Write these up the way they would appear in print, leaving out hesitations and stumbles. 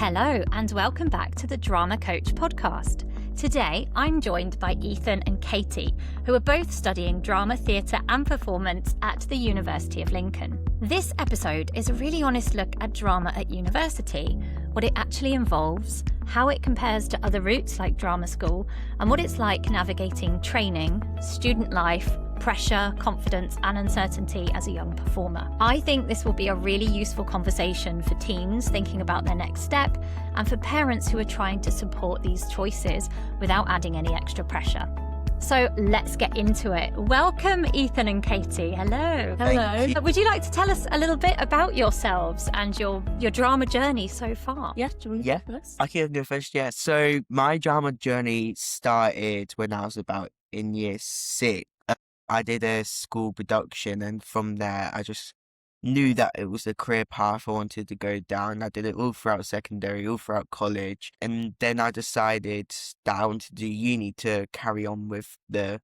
Hello and welcome back to the Drama Coach podcast. Today I'm joined by Ethan and Katie, who are both studying drama, theatre and performance at the University of Lincoln. This episode is a really honest look at drama at university, what it actually involves, how it compares to other routes like drama school, and what it's like navigating training, student life, pressure, confidence and uncertainty as a young performer. I think this will be a really useful conversation for teens thinking about their next step and for parents who are trying to support these choices without adding any extra pressure. So let's get into it. Welcome, Ethan and Katie. Hello. Hello. Would you like to tell us a little bit about yourselves and your drama journey so far? Yeah, do you want to go first? I can go first, yeah. So my drama journey started when I was about in year 6. I did a school production, and from there I just knew that it was a career path I wanted to go down. I did it all throughout secondary, all throughout college, and then I decided that I wanted to do uni to carry on with the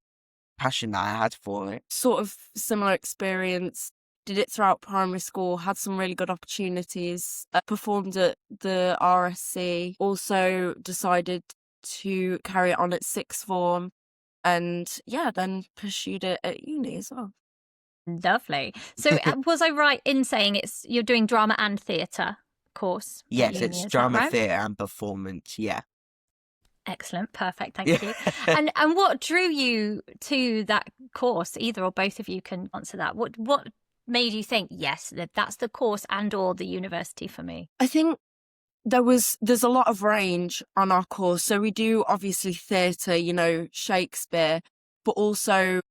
passion that I had for it. Sort of similar experience. Did it throughout primary school, had some really good opportunities, performed at the RSC, also decided to carry it on at sixth form, and then pursued it at uni as well. Lovely. So was I right in saying you're doing drama and theatre course? Yes, at uni, it's is that drama, right? theatre and performance, yeah. Excellent. Perfect. Thank you. And what drew you to that course? Either or both of you can answer that. What made you think, yes, that's the course and or the university for me? I think there's a lot of range on our course. So we do obviously theatre, Shakespeare, but also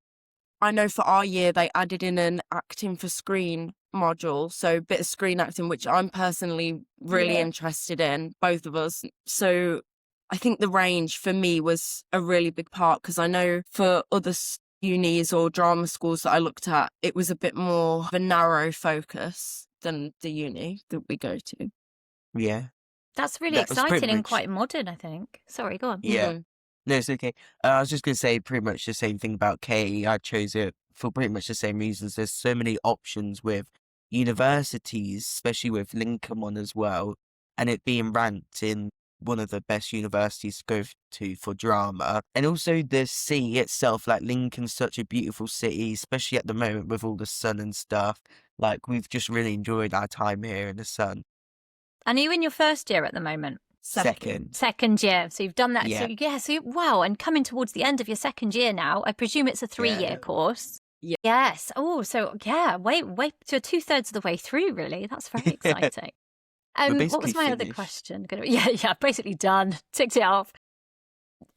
I know for our year they added in an acting for screen module, so a bit of screen acting, which I'm personally really interested in, both of us. So I think the range for me was a really big part, because I know for other unis or drama schools that I looked at, it was a bit more of a narrow focus than the uni that we go to. Yeah. That's really That was pretty exciting and much- quite modern, I think. Sorry, go on. Yeah. Mhm. No, it's okay. I was just going to say pretty much the same thing about Katie. I chose it for pretty much the same reasons. There's so many options with universities, especially with Lincoln one as well, and it being ranked in one of the best universities to go to for drama. And also the city itself, like Lincoln's such a beautiful city, especially at the moment with all the sun and stuff. Like, we've just really enjoyed our time here in the sun. And are you in your first year at the moment? Second. Second year. So you've done that. Yeah. Wow. And coming towards the end of your second year now, I presume it's a 3-year Yeah. course. Yeah. Yes. Oh, so yeah, wait, so 2/3 of the way through, really. That's very exciting. What was basically my other finished. question? Yeah, basically done. Ticked it off.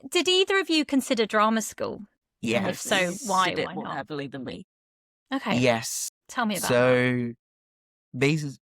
Did either of you consider drama school? And if Yes. so, why? Did it Why more not? heavily than me. Okay. Yes. Tell me about that. So basically,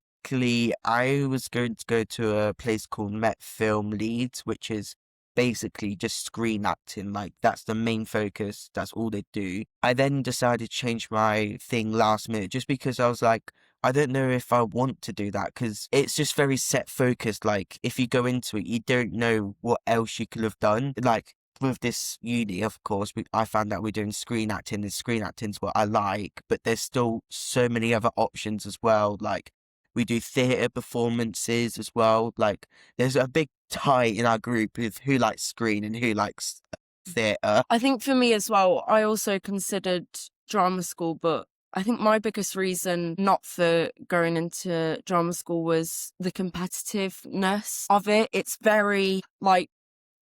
I was going to go to a place called Met Film Leeds, which is basically just screen acting. Like, that's the main focus. That's all they do. I then decided to change my thing last minute just because I was like, I don't know if I want to do that, because it's just very set focused. Like, if you go into it, you don't know what else you could have done. Like, with this uni, of course, I found out we're doing screen acting, and screen acting's what I like, but there's still so many other options as well. Like, we do theatre performances as well. Like, there's a big tie in our group with who likes screen and who likes theatre. I think for me as well, I also considered drama school, but I think my biggest reason not for going into drama school was the competitiveness of it. It's very, like,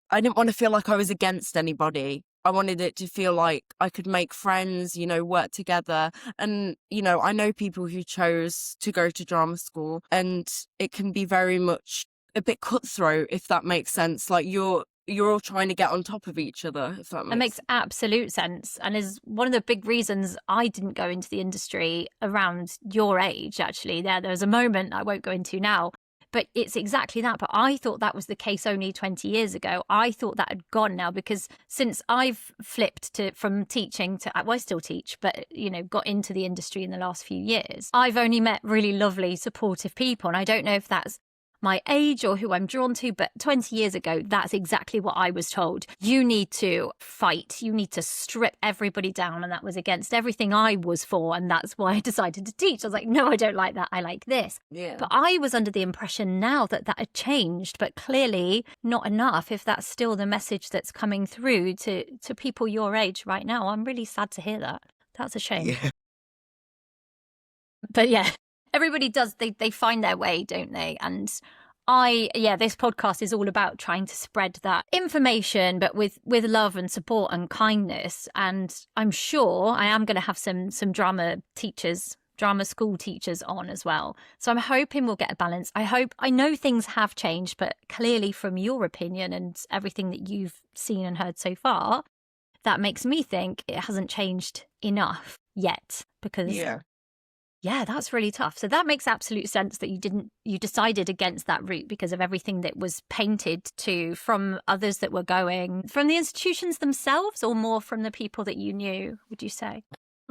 I didn't want to feel like I was against anybody. I wanted it to feel like I could make friends, work together. And, I know people who chose to go to drama school, and it can be very much a bit cutthroat, if that makes sense. Like, you're all trying to get on top of each other, if that makes sense. It makes absolute sense, and is one of the big reasons I didn't go into the industry around your age, actually. There was a moment I won't go into now, but it's exactly that. But I thought that was the case only 20 years ago. I thought that had gone now, because since I've flipped from teaching to, well, I still teach, but, got into the industry in the last few years, I've only met really lovely, supportive people. And I don't know if that's my age or who I'm drawn to, but 20 years ago, that's exactly what I was told. You need to fight, you need to strip everybody down. And that was against everything I was for. And that's why I decided to teach. I was like, no, I don't like that. I like this. Yeah. But I was under the impression now that that had changed, but clearly not enough if that's still the message that's coming through to people your age right now. I'm really sad to hear that. That's a shame. Yeah. But yeah, everybody does, they find their way, don't they? And this podcast is all about trying to spread that information, but with love and support and kindness. And I'm sure I am going to have some drama school teachers on as well. So I'm hoping we'll get a balance. I know things have changed, but clearly from your opinion and everything that you've seen and heard so far, that makes me think it hasn't changed enough yet, because yeah, that's really tough. So that makes absolute sense that you decided against that route because of everything that was painted to from others that were going from the institutions themselves, or more from the people that you knew, would you say?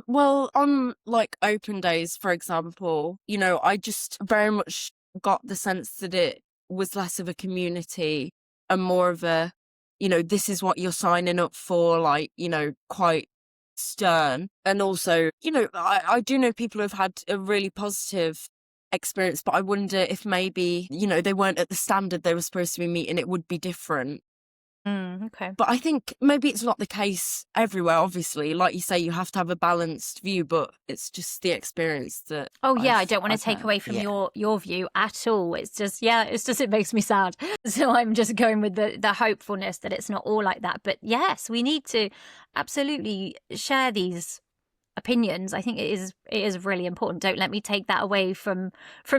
Well, on like open days, for example, I just very much got the sense that it was less of a community and more of a, this is what you're signing up for, like, quite stern. And also, I do know people who have had a really positive experience, but I wonder if maybe, they weren't at the standard they were supposed to be meeting, it would be different. Okay. But I think maybe it's not the case everywhere, obviously. Like you say, you have to have a balanced view, but it's just the experience that I don't want to take had. away from your view at all. It's just it makes me sad. So I'm just going with the hopefulness that it's not all like that. But yes, we need to absolutely share these opinions. I think it is really important. Don't let me take that away from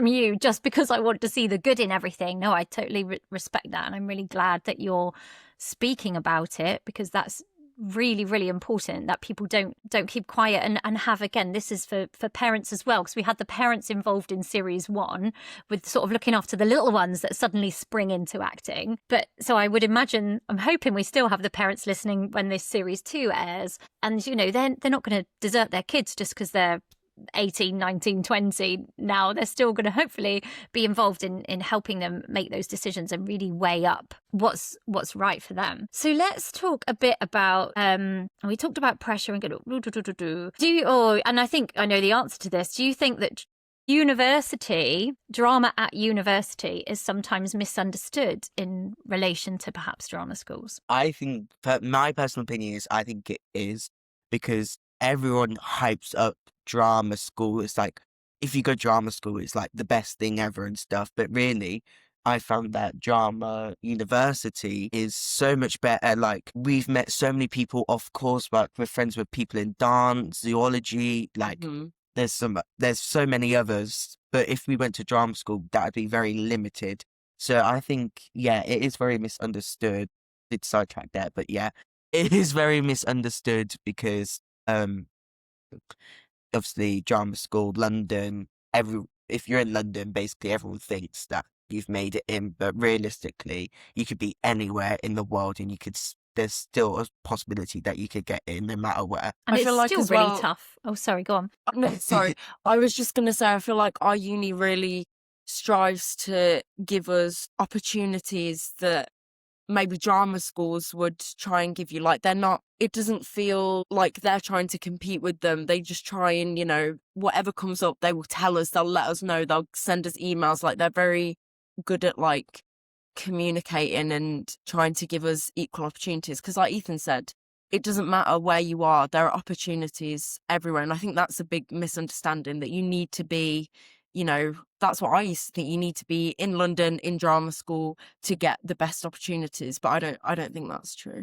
you just because I want to see the good in everything. No, I totally respect that, and I'm really glad that you're speaking about it, because that's really, really important that people don't keep quiet and have, again, this is for parents as well, because we had the parents involved in series 1 with sort of looking after the little ones that suddenly spring into acting. But so I would imagine, I'm hoping we still have the parents listening when this series 2 airs, and they're not going to desert their kids just because they're 18, 19, 20 now. They're still going to hopefully be involved in helping them make those decisions and really weigh up what's right for them. So let's talk a bit about we talked about pressure and and I think I know the answer to this. Do you think that drama at university is sometimes misunderstood in relation to perhaps drama schools? I think, my personal opinion is, I think it is, because everyone hypes up drama school. It's like, if you go drama school, it's like the best thing ever and stuff. But really, I found that drama university is so much better. Like, we've met so many people off coursework. We're friends with people in dance, zoology, like there's so many others. But if we went to drama school, that would be very limited. So I think, it is very misunderstood. Did sidetrack there, but it is very misunderstood because obviously drama school, London, if you're in London, basically everyone thinks that you've made it in, but realistically you could be anywhere in the world and there's still a possibility that you could get in no matter where. And I it's feel like still as really well, tough. Oh, sorry, go on. No, sorry. I was just going to say, I feel like our uni really strives to give us opportunities that maybe drama schools would try and give you. Like, it doesn't feel like they're trying to compete with them. They just try and, whatever comes up, they will tell us, they'll let us know, they'll send us emails. Like, they're very good at like communicating and trying to give us equal opportunities. Because like Ethan said, it doesn't matter where you are, there are opportunities everywhere. And I think that's a big misunderstanding, that you need to be, that's what I used to think. You need to be in London in drama school to get the best opportunities. But I don't think that's true.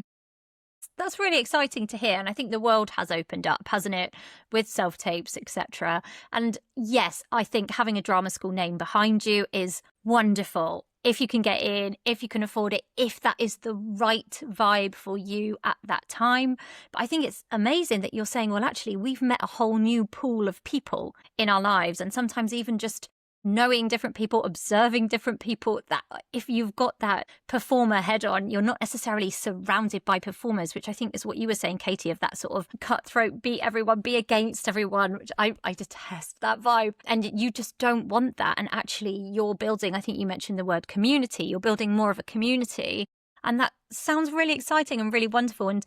That's really exciting to hear. And I think the world has opened up, hasn't it, with self-tapes, etc. And yes, I think having a drama school name behind you is wonderful. If you can get in, if you can afford it, if that is the right vibe for you at that time. But I think it's amazing that you're saying, well, actually, we've met a whole new pool of people in our lives, and sometimes even just knowing different people, observing different people, that if you've got that performer head on, you're not necessarily surrounded by performers, which I think is what you were saying, Katie, of that sort of cutthroat, beat everyone, be against everyone, which I detest that vibe. And you just don't want that. And actually you're building, I think you mentioned the word community, you're building more of a community. And that sounds really exciting and really wonderful. And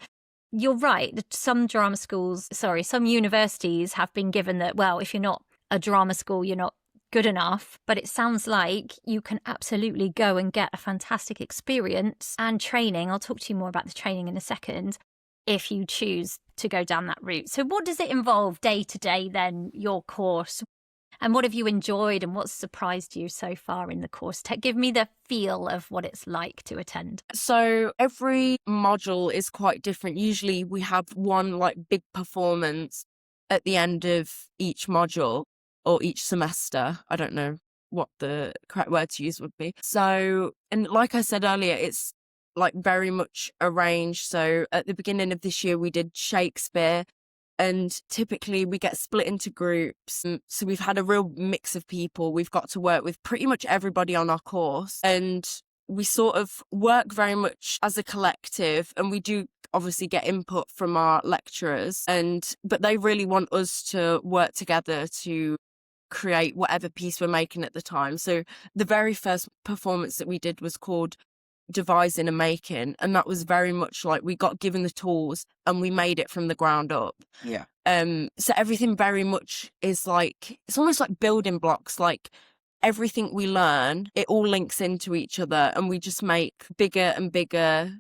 you're right, some universities have been given that, well, if you're not a drama school, you're not good enough. But it sounds like you can absolutely go and get a fantastic experience and training. I'll talk to you more about the training in a second if you choose to go down that route. So what does it involve day to day then, your course? And what have you enjoyed and what's surprised you so far in the course? Give me the feel of what it's like to attend. So every module is quite different. Usually we have one like big performance at the end of each module or each semester. I don't know what the correct word to use would be. So, and like I said earlier, it's like very much arranged. So at the beginning of this year, we did Shakespeare, and typically we get split into groups. So we've had a real mix of people. We've got to work with pretty much everybody on our course, and we sort of work very much as a collective, and we do obviously get input from our lecturers, but they really want us to work together to create whatever piece we're making at the time. So the very first performance that we did was called Devising and Making, and that was very much like we got given the tools and we made it from the ground up. Yeah. So everything very much is like, it's almost like building blocks. Like everything we learn, it all links into each other, and we just make bigger and bigger,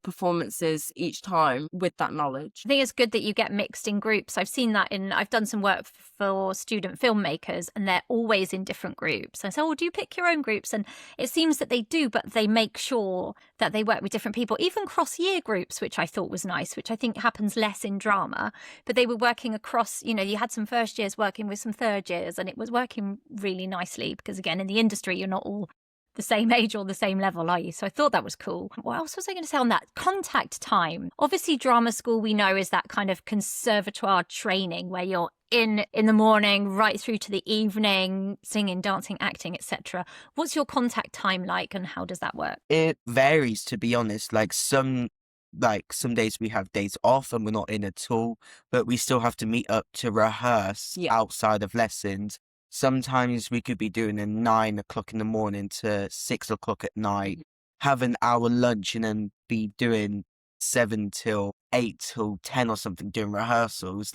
performances each time with that knowledge. I think it's good that you get mixed in groups. I've seen that I've done some work for student filmmakers, and they're always in different groups. I say, do you pick your own groups? And it seems that they do, but they make sure that they work with different people, even cross-year groups, which I thought was nice, which I think happens less in drama. But they were working across, you had some first years working with some third years, and it was working really nicely because, again, in the industry, you're not all the same age or the same level, are you? So I thought that was cool. What else was I going to say on that? Contact time. Obviously, drama school, we know, is that kind of conservatoire training where you're in the morning right through to the evening, singing, dancing, acting, etc. What's your contact time like, and how does that work? It varies, to be honest. Some days we have days off and we're not in at all, but we still have to meet up to rehearse outside of lessons. Sometimes we could be doing a 9 o'clock in the morning to 6 o'clock at night, have an hour lunch, and then be doing 7 till 8 till 10 or something doing rehearsals.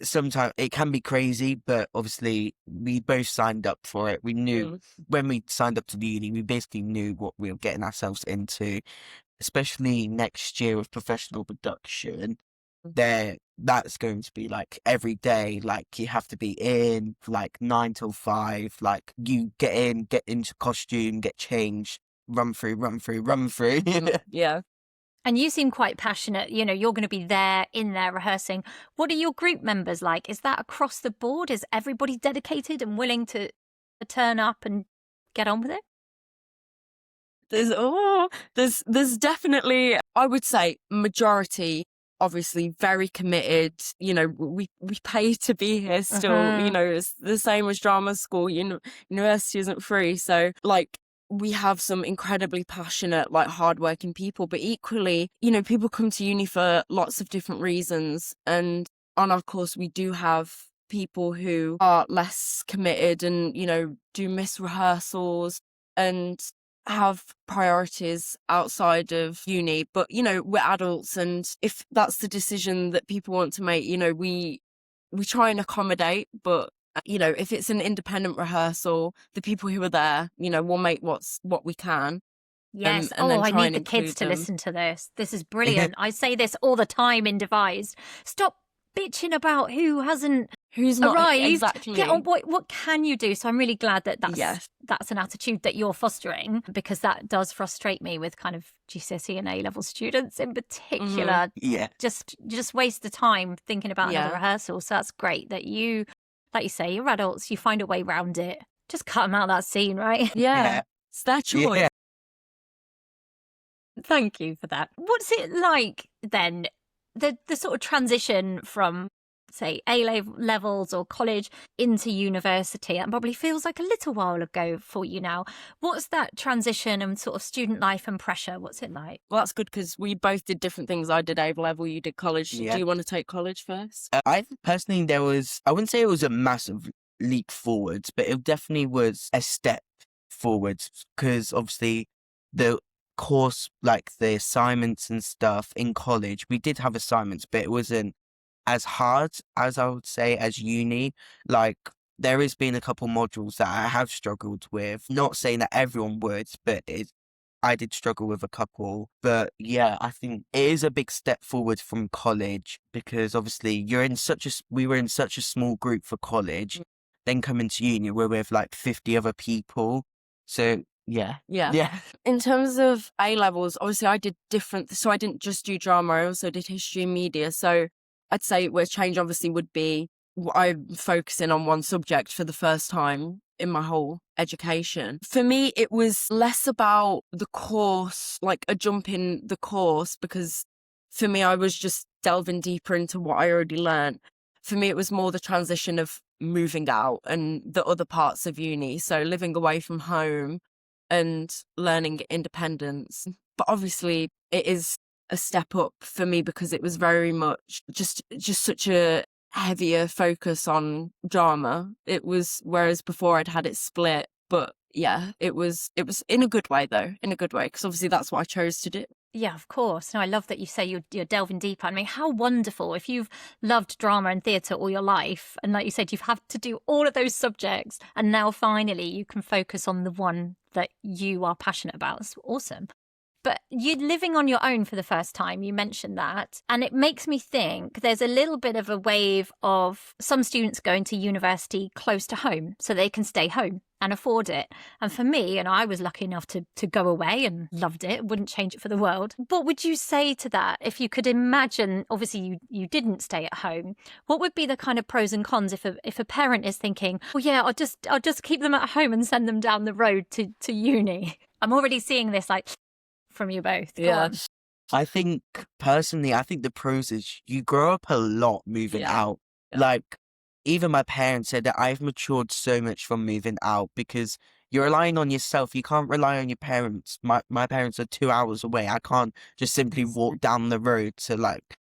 Sometimes it can be crazy, but obviously we both signed up for it. We knew when we signed up to the uni, we basically knew what we were getting ourselves into, especially next year with professional production. That's going to be like every day, like you have to be in like 9 till 5, like you get into costume, get changed, run through. Yeah. And you seem quite passionate, you're going to be there rehearsing. What are your group members like? Is that across the board? Is everybody dedicated and willing to turn up and get on with it? There's definitely, I would say, majority obviously very committed. We pay to be here still. It's the same as drama school. University isn't free, so we have some incredibly passionate, hardworking people, but equally, people come to uni for lots of different reasons. And on our course, we do have people who are less committed and, do miss rehearsals and have priorities outside of uni. But, we're adults, and if that's the decision that people want to make, we try and accommodate. But if it's an independent rehearsal, the people who are there, we'll make what we can. Yes. And then I try need and the kids to include them. listen to this. This is brilliant. I say this all the time in Devised. Stop bitching about who's not arrived. exactly. Get on. What can you do? So I'm really glad that's Yes. that's an attitude that you're fostering, because that does frustrate me with kind of GCSE and A-level students in particular. Yeah. Just waste the time thinking about another rehearsal. So that's great that you, like you say, you're adults, you find a way around it. Just cut them out of that scene, right? Yeah. It's their choice. Yeah. Thank you for that. What's it like then, the sort of transition from say, levels or college into university. It probably feels like a little while ago for you now. What's that transition and sort of student life and pressure? What's it like? Well, that's good because we both did different things. I did A-level, you did college. Yeah. Do you want to take college first? I think personally I wouldn't say it was a massive leap forwards, but it definitely was a step forwards because obviously the course, like the assignments and stuff in college, we did have assignments, but it wasn't as hard as I would say as uni. Like there has been a couple modules that I have struggled with. Not saying that everyone would, but I did struggle with a couple. But yeah, I think it is a big step forward from college because obviously we were in such a small group for college. Then coming to uni, we're with like 50 other people. So yeah. In terms of A-levels, obviously I did different. So I didn't just do drama, I also did history and media. So I'd say where change obviously would be I'm focusing on one subject for the first time in my whole education. For me, it was less about the course, like a jump in the course, because for me, I was just delving deeper into what I already learned. For me, it was more the transition of moving out and the other parts of uni. So living away from home and learning independence. But obviously, it is a step up for me because it was very much just such a heavier focus on drama. It was, whereas before I'd had it split. But yeah, it was in a good way though, in a good way, because obviously that's what I chose to do. Yeah, of course. No, I love that you say you're delving deeper. I mean, how wonderful if you've loved drama and theatre all your life, and like you said, you've had to do all of those subjects, and now finally you can focus on the one that you are passionate about. It's awesome. But you're living on your own for the first time, you mentioned that. And it makes me think there's a little bit of a wave of some students going to university close to home so they can stay home and afford it. And for me, and I was lucky enough to go away and loved it, wouldn't change it for the world. What would you say to that? If you could imagine, obviously you didn't stay at home, what would be the kind of pros and cons if a parent is thinking, well, yeah, I'll just keep them at home and send them down the road to uni? I'm already seeing this like from you both. Go on. I think personally, the pros is you grow up a lot moving out. Yeah. Like even my parents said that I've matured so much from moving out because you're relying on yourself. You can't rely on your parents. My parents are 2 hours away. I can't just simply walk down the road to like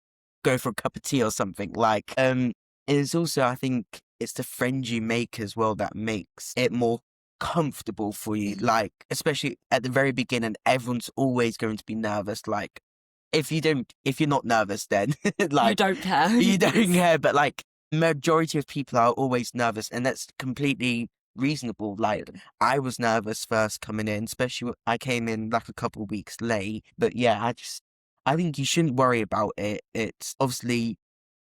go for a cup of tea or something. Like it's also, I think it's the friends you make as well that makes it more comfortable for you, like especially at the very beginning, everyone's always going to be nervous. Like if you're not nervous, then like you don't care. You don't care, but like majority of people are always nervous, and that's completely reasonable. Like I was nervous first coming in, especially when I came in like a couple of weeks late. But yeah, I think you shouldn't worry about it. It's obviously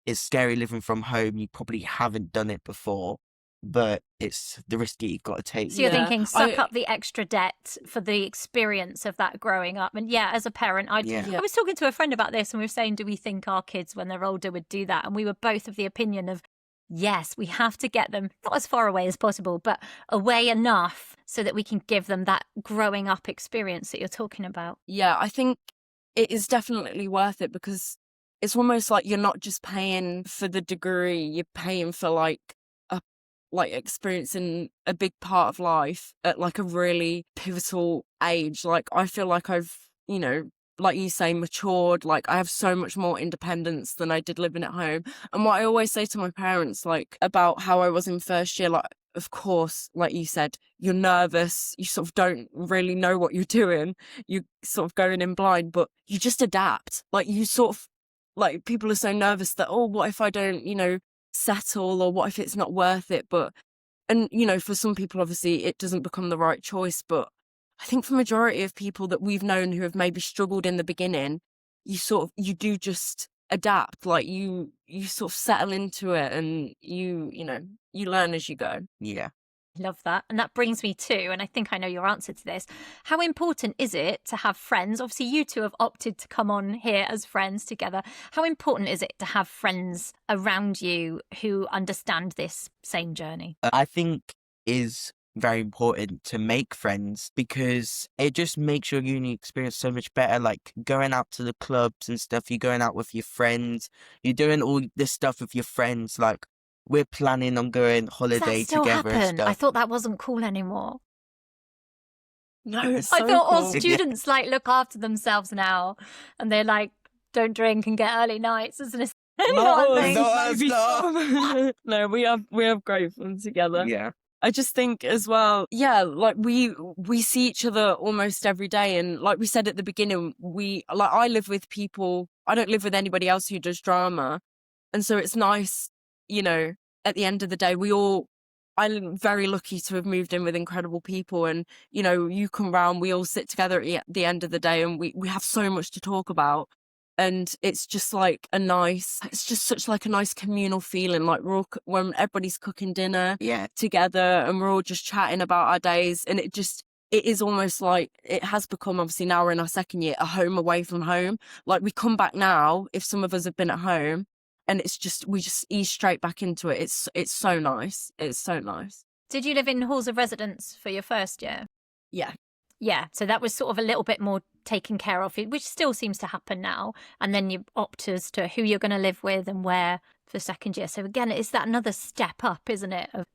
it's scary living from home. You probably haven't done it before, but it's the risk that you've got to take. So you're thinking, suck up the extra debt for the experience of that growing up. And yeah, as a parent, I was talking to a friend about this, and we were saying, do we think our kids when they're older would do that? And we were both of the opinion of, yes, we have to get them not as far away as possible, but away enough so that we can give them that growing up experience that you're talking about. Yeah, I think it is definitely worth it because it's almost like you're not just paying for the degree, you're paying for like experiencing a big part of life at like a really pivotal age. Like I feel like I've, like you say, matured. Like I have so much more independence than I did living at home. And what I always say to my parents, like about how I was in first year, like of course, like you said, you're nervous, you sort of don't really know what you're doing, you sort of going in blind, but you just adapt. Like you sort of, like people are so nervous that, oh, what if I don't, settle, or what if it's not worth it? But and for some people obviously it doesn't become the right choice, but I think for majority of people that we've known who have maybe struggled in the beginning, you do just adapt. Like you sort of settle into it, and you learn as you go. Love that. And that brings me to, and I think I know your answer to this, how important is it to have friends? Obviously, you two have opted to come on here as friends together. How important is it to have friends around you who understand this same journey? I think is very important to make friends because it just makes your uni experience so much better. Like going out to the clubs and stuff, you're going out with your friends, you're doing all this stuff with your friends. Like we're planning on going Does that holiday still together and happen? I stuff. thought that wasn't cool anymore. No, it's I so thought all cool. students like look after themselves now, and they like don't drink and get early nights, isn't it? No, No. no, we have great fun together. Yeah. I just think as well, yeah, like we see each other almost every day, and like we said at the beginning, I live with people. I don't live with anybody else who does drama, and so it's nice, you know. At the end of the day, I'm very lucky to have moved in with incredible people, and you know, you come round, we all sit together at the end of the day, and we have so much to talk about. And it's just like it's just such like a nice communal feeling. Like when everybody's cooking dinner Yeah. together and we're all just chatting about our days. And it is almost like it has become, obviously now we're in our second year, a home away from home. Like we come back now, if some of us have been at home, and we just ease straight back into it. It's so nice. It's so nice. Did you live in halls of residence for your first year? Yeah. Yeah, so that was sort of a little bit more taken care of, which still seems to happen now. And then you opt as to who you're going to live with and where for second year. So again, it's that another step up, isn't it, of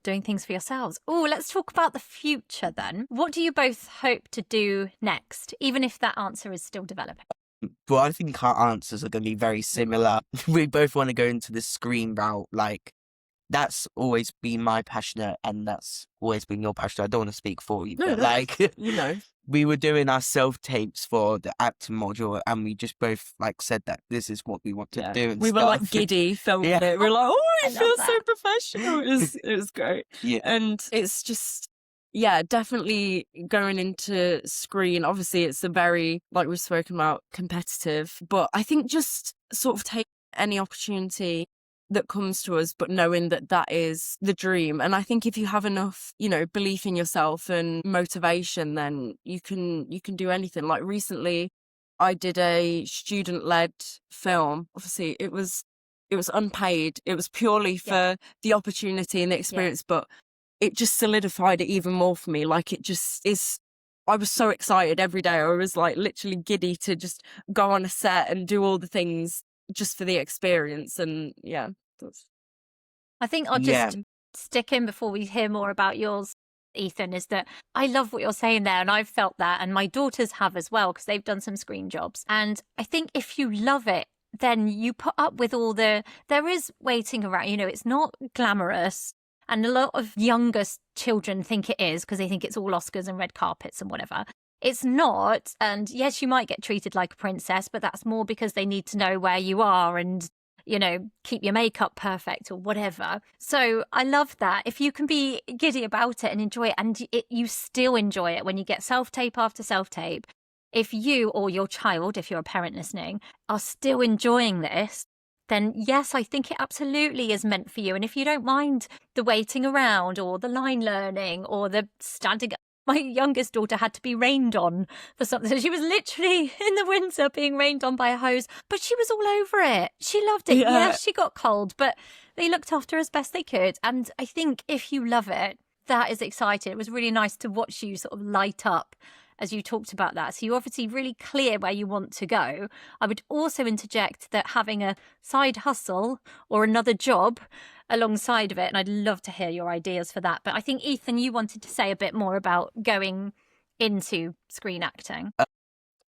doing things for yourselves. Oh, let's talk about the future then. What do you both hope to do next, even if that answer is still developing? Well, I think our answers are going to be very similar. We both want to go into the screen route. Like, that's always been my passion, and that's always been your passion. I don't want to speak for you, but like, you know, we were doing our self-tapes for the acting module, and we just both like said that this is what we want to do. And we were like giddy filming it. We were like, oh, it feels so professional. It was great. Yeah. And it's just, yeah, definitely going into screen. Obviously, it's a very, like we've spoken about, competitive. But I think just sort of take any opportunity that comes to us, but knowing that that is the dream. And I think if you have enough, you know, belief in yourself and motivation, then you can do anything. Like recently, I did a student-led film. Obviously, it was unpaid. It was purely for the opportunity and the experience, but it just solidified it even more for me. Like it just is. I was so excited every day. I was like literally giddy to just go on a set and do all the things just for the experience. And yeah, I think I'll just stick in before we hear more about yours, Ethan, is that I love what you're saying there, and I've felt that, and my daughters have as well, because they've done some screen jobs. And I think if you love it, then you put up with there is waiting around, you know, it's not glamorous. And a lot of younger children think it is because they think it's all Oscars and red carpets and whatever. It's not. And yes, you might get treated like a princess, but that's more because they need to know where you are and, you know, keep your makeup perfect or whatever. So I love that. If you can be giddy about it and enjoy it, and you still enjoy it when you get self-tape after self-tape, if you or your child, if you're a parent listening, are still enjoying this, then yes, I think it absolutely is meant for you. And if you don't mind the waiting around or the line learning or the standing up, my youngest daughter had to be rained on for something. She was literally in the winter being rained on by a hose, but she was all over it. She loved it. Yeah. Yes, she got cold, but they looked after her as best they could. And I think if you love it, that is exciting. It was really nice to watch you sort of light up as you talked about that. So you're obviously really clear where you want to go. I would also interject that having a side hustle or another job alongside of it, and I'd love to hear your ideas for that. But I think, Ethan, you wanted to say a bit more about going into screen acting.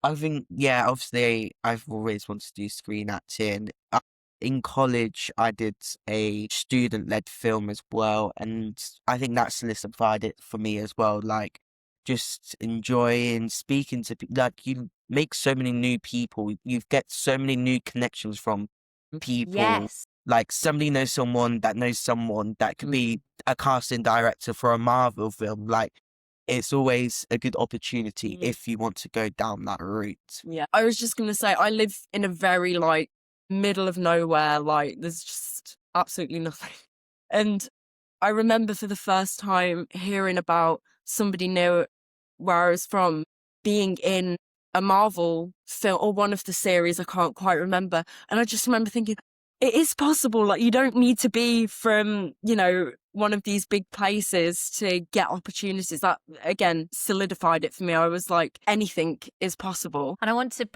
I think, yeah, obviously I've always wanted to do screen acting. In college, I did a student-led film as well, and I think that solidified it for me as well. Like, just enjoying speaking to people. Like, you make so many new people. You get so many new connections from people. Yes. Like, somebody knows someone that could be a casting director for a Marvel film. Like, it's always a good opportunity if you want to go down that route. Yeah, I was just going to say, I live in a very, like, middle of nowhere. Like, there's just absolutely nothing. And I remember for the first time hearing about somebody near where I was from being in a Marvel film or one of the series, I can't quite remember. And I just remember thinking, it is possible. Like, you don't need to be from, you know, one of these big places to get opportunities. That, again, solidified it for me. I was like, anything is possible. And I want to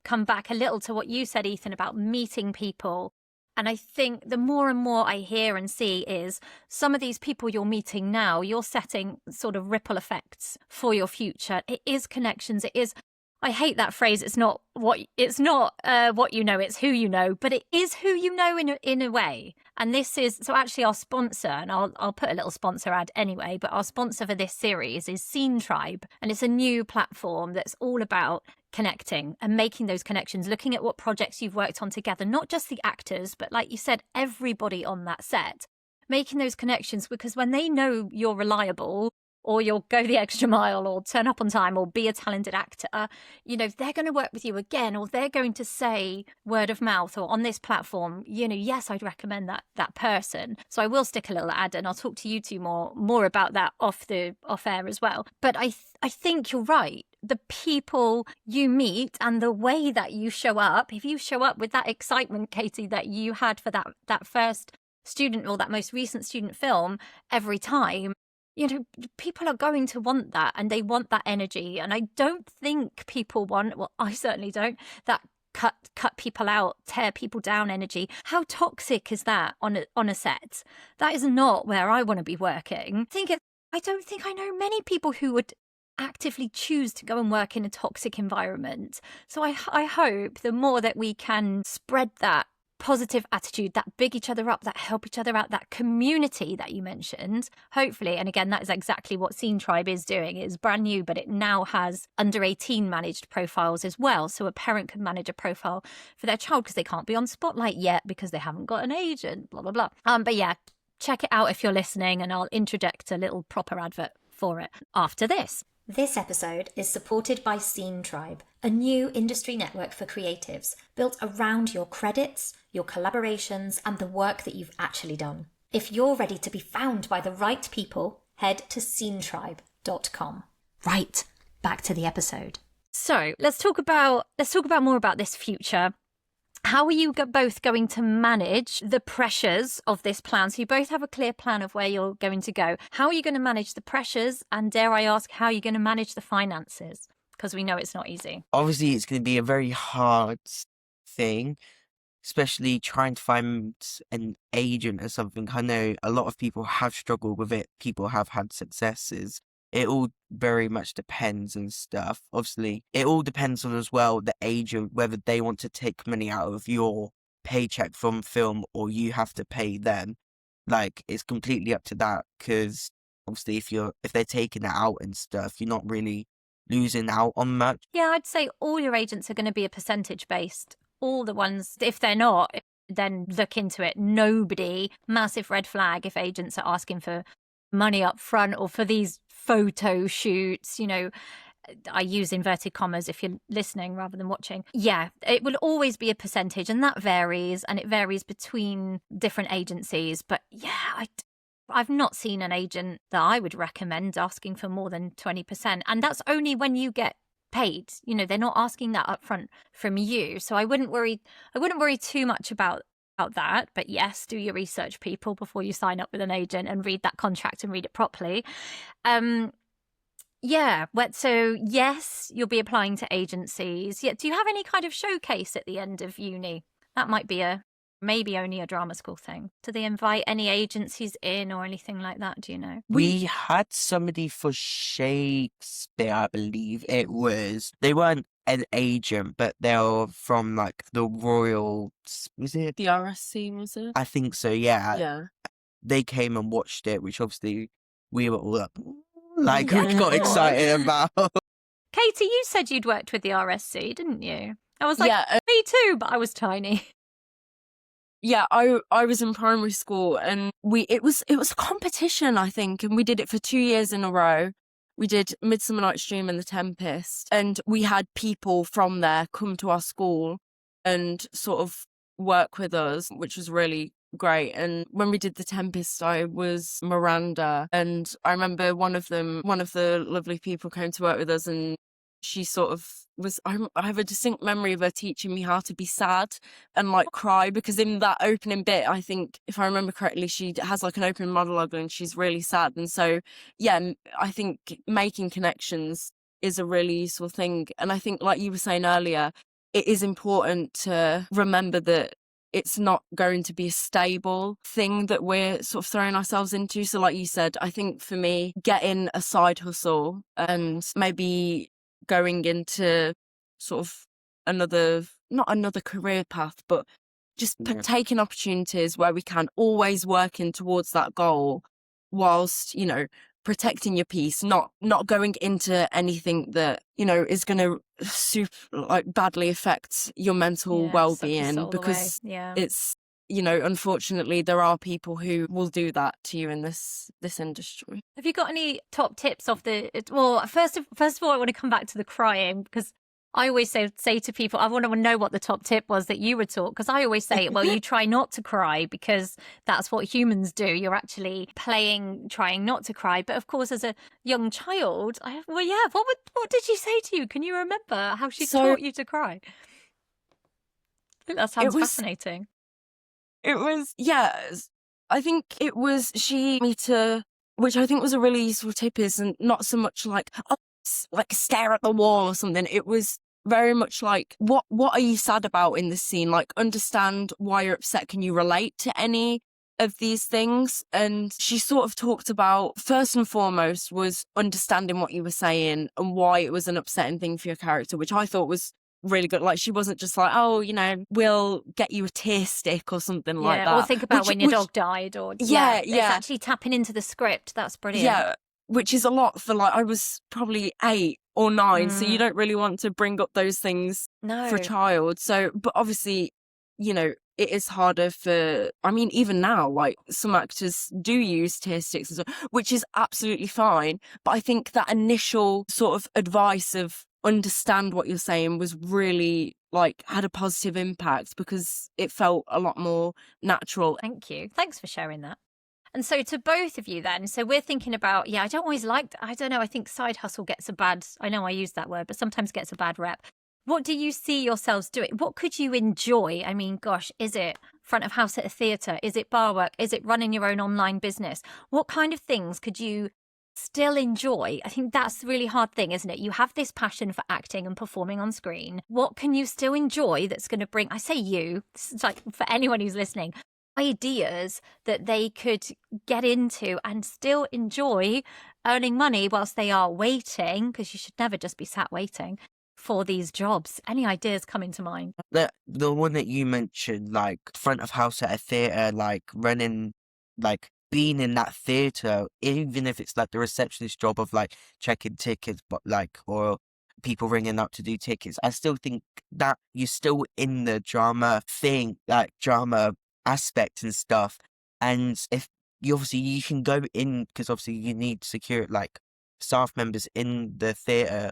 come back a little to what you said, Ethan, about meeting people. And I think the more and more I hear and see is some of these people you're meeting now, you're setting sort of ripple effects for your future. It is connections. It is, I hate that phrase. It's not what you know, it's who you know, but it is who you know in a way. And this is, so actually our sponsor, and I'll put a little sponsor ad anyway, but our sponsor for this series is Scene Tribe. And it's a new platform that's all about connecting and making those connections, looking at what projects you've worked on together, not just the actors, but like you said, everybody on that set, making those connections, because when they know you're reliable, or you'll go the extra mile, or turn up on time, or be a talented actor, you know, they're going to work with you again, or they're going to say word of mouth, or on this platform, you know, yes, I'd recommend that person. So I will stick a little ad, and I'll talk to you two more about that off air as well. But I think you're right. The people you meet and the way that you show up, if you show up with that excitement, Katie, that you had for that first student or that most recent student film every time, you know, people are going to want that, and they want that energy. And I don't think people want, well, I certainly don't, that cut people out, tear people down energy. How toxic is that on a set? That is not where I want to be working. I don't think I know many people who would actively choose to go and work in a toxic environment. So I hope the more that we can spread that positive attitude, that big each other up, that help each other out, that community that you mentioned, hopefully, and again, that is exactly what Scene Tribe is doing. It's brand new, but it now has under 18 managed profiles as well. So a parent can manage a profile for their child because they can't be on Spotlight yet because they haven't got an agent, blah, blah, blah. But yeah, check it out if you're listening, and I'll interject a little proper advert for it after this. This episode is supported by Scene Tribe, a new industry network for creatives built around your credits, your collaborations, and the work that you've actually done. If you're ready to be found by the right people, head to scenetribe.com. Right, back to the episode. So let's talk about more about this future. How are you both going to manage the pressures of this plan? So you both have a clear plan of where you're going to go. How are you going to manage the pressures? And dare I ask, how are you going to manage the finances? Because we know it's not easy. Obviously, it's going to be a very hard thing, especially trying to find an agent or something. I know a lot of people have struggled with it. People have had successes. It all very much depends and stuff. Obviously, it all depends on as well the agent, whether they want to take money out of your paycheck from film or you have to pay them. Like, it's completely up to that, because obviously if they're taking it out and stuff, you're not really losing out on much. Yeah, I'd say all your agents are going to be a percentage based. All the ones, if they're not, then look into it. Nobody, massive red flag if agents are asking for money up front or for these photo shoots, you know, I use inverted commas if you're listening rather than watching. Yeah, it will always be a percentage, and that varies, and it varies between different agencies. But yeah, I've not seen an agent that I would recommend asking for more than 20%. And that's only when you get paid. You know, they're not asking that upfront from you. So I wouldn't worry too much about that. But yes, do your research, people, before you sign up with an agent, and read that contract and read it properly. Yeah, so yes, you'll be applying to agencies. Yeah, do you have any kind of showcase at the end of uni? That might be maybe only a drama school thing. Do they invite any agencies in or anything like that? Do you know? We had somebody for Shakespeare, I believe it was. They weren't an agent, but they were from like the Royal, was it? The RSC, was it? I think so, yeah. Yeah. They came and watched it, which obviously we were all up, like, we got excited about. Katie, you said you'd worked with the RSC, didn't you? I was like, yeah, me too, but I was tiny. Yeah, I was in primary school, and it was a competition, I think, and we did it for 2 years in a row. We did Midsummer Night's Dream and The Tempest, and we had people from there come to our school and sort of work with us, which was really great. And when we did The Tempest, I was Miranda, and I remember one of the lovely people came to work with us, and she sort of was, I have a distinct memory of her teaching me how to be sad and like cry, because in that opening bit, I think if I remember correctly, she has like an open monologue and she's really sad. And so, yeah, I think making connections is a really useful thing. And I think, like you were saying earlier, it is important to remember that it's not going to be a stable thing that we're sort of throwing ourselves into. So like you said, I think for me, getting a side hustle and maybe going into sort of not another career path, but just taking opportunities where we can, always working towards that goal whilst, protecting your peace, not going into anything that, is going to badly affect your mental well-being, because it's, unfortunately there are people who will do that to you in this industry. Have you got any top tips well, first of all, I want to come back to the crying, because I always say to people, I want to know what the top tip was that you were taught, because I always say, well, you try not to cry because that's what humans do. You're actually trying not to cry. But of course, as a young child, what did she say to you? Can you remember how she taught you to cry? I think that sounds fascinating. It was, I think it was which I think was a really useful tip, is not so much like stare at the wall or something. It was very much like, what are you sad about in this scene? Like, understand why you're upset. Can you relate to any of these things? And she sort of talked about, first and foremost, was understanding what you were saying and why it was an upsetting thing for your character, which I thought was really good. Like, she wasn't just like, oh, we'll get you a tear stick or something like that. Or think about when your dog died, or it's actually tapping into the script. That's brilliant. Yeah, which is a lot for, like, I was probably 8 or 9, so you don't really want to bring up those things for a child. So, but obviously, it is harder even now, like, some actors do use tear sticks and stuff, which is absolutely fine. But I think that initial sort of advice of understand what you're saying was really, like, had a positive impact, because it felt a lot more natural. Thank you. Thanks for sharing that. And so to both of you then, so we're thinking about, I don't always I think side hustle I know I use that word, but sometimes gets a bad rep. What do you see yourselves doing? What could you enjoy? I mean, gosh, is it front of house at a theatre? Is it bar work? Is it running your own online business? What kind of things could you still enjoy? I think that's the really hard thing, isn't it? You have this passion for acting and performing on screen. What can you still enjoy that's going to bring, I say this is like for anyone who's listening, ideas that they could get into and still enjoy earning money whilst they are waiting, because you should never just be sat waiting for these jobs. Any ideas coming to mind? The one that you mentioned, like front of house at a theatre, like running, like being in that theatre, even if it's like the receptionist job of like checking tickets, but like, or people ringing up to do tickets, I still think that you're still in the drama thing, like drama aspect and stuff. And if you can go in, because obviously you need secure like staff members in the theatre,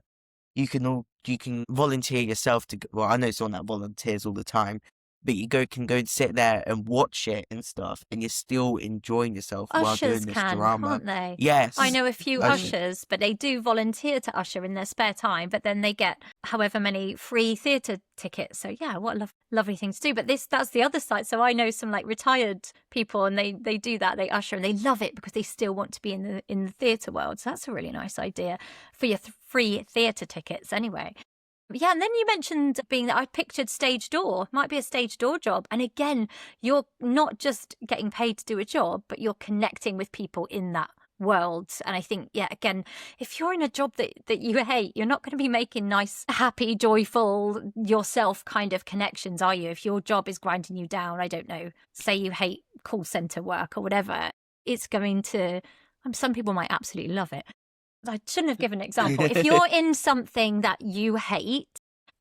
you can volunteer yourself to go. Well, I know someone that volunteers all the time, but you can go and sit there and watch it and stuff, and you're still enjoying yourself while doing this drama. Can't they? Yes. I know a few ushers, but they do volunteer to usher in their spare time, but then they get however many free theatre tickets. So yeah, what a lovely thing to do. But that's the other side. So I know some like retired people, and they do that. They usher and they love it because they still want to be in the theatre world. So that's a really nice idea for your free theatre tickets anyway. Yeah, and then you mentioned I pictured stage door, might be a stage door job. And again, you're not just getting paid to do a job, but you're connecting with people in that world. And I think, again, if you're in a job that you hate, you're not going to be making nice, happy, joyful, yourself kind of connections, are you? If your job is grinding you down, I don't know, say you hate call centre work or whatever, it's going to, some people might absolutely love it. I shouldn't have given an example. If you're in something that you hate,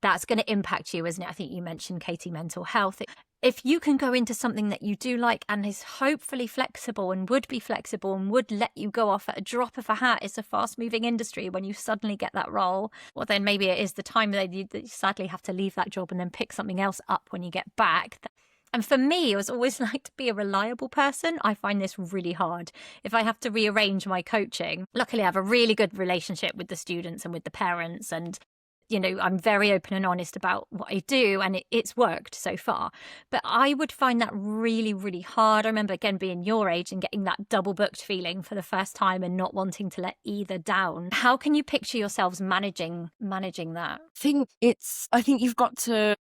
that's going to impact you, isn't it? I think you mentioned, Katie, mental health. If you can go into something that you do like and is hopefully flexible and would be flexible and would let you go off at a drop of a hat, it's a fast-moving industry. When you suddenly get that role, well, then maybe it is the time that you sadly have to leave that job and then pick something else up when you get back. And for me, it was always like to be a reliable person. I find this really hard. If I have to rearrange my coaching, luckily I have a really good relationship with the students and with the parents. And I'm very open and honest about what I do, and it's worked so far. But I would find that really, really hard. I remember, again, being your age and getting that double booked feeling for the first time and not wanting to let either down. How can you picture yourselves managing that? I think you've got to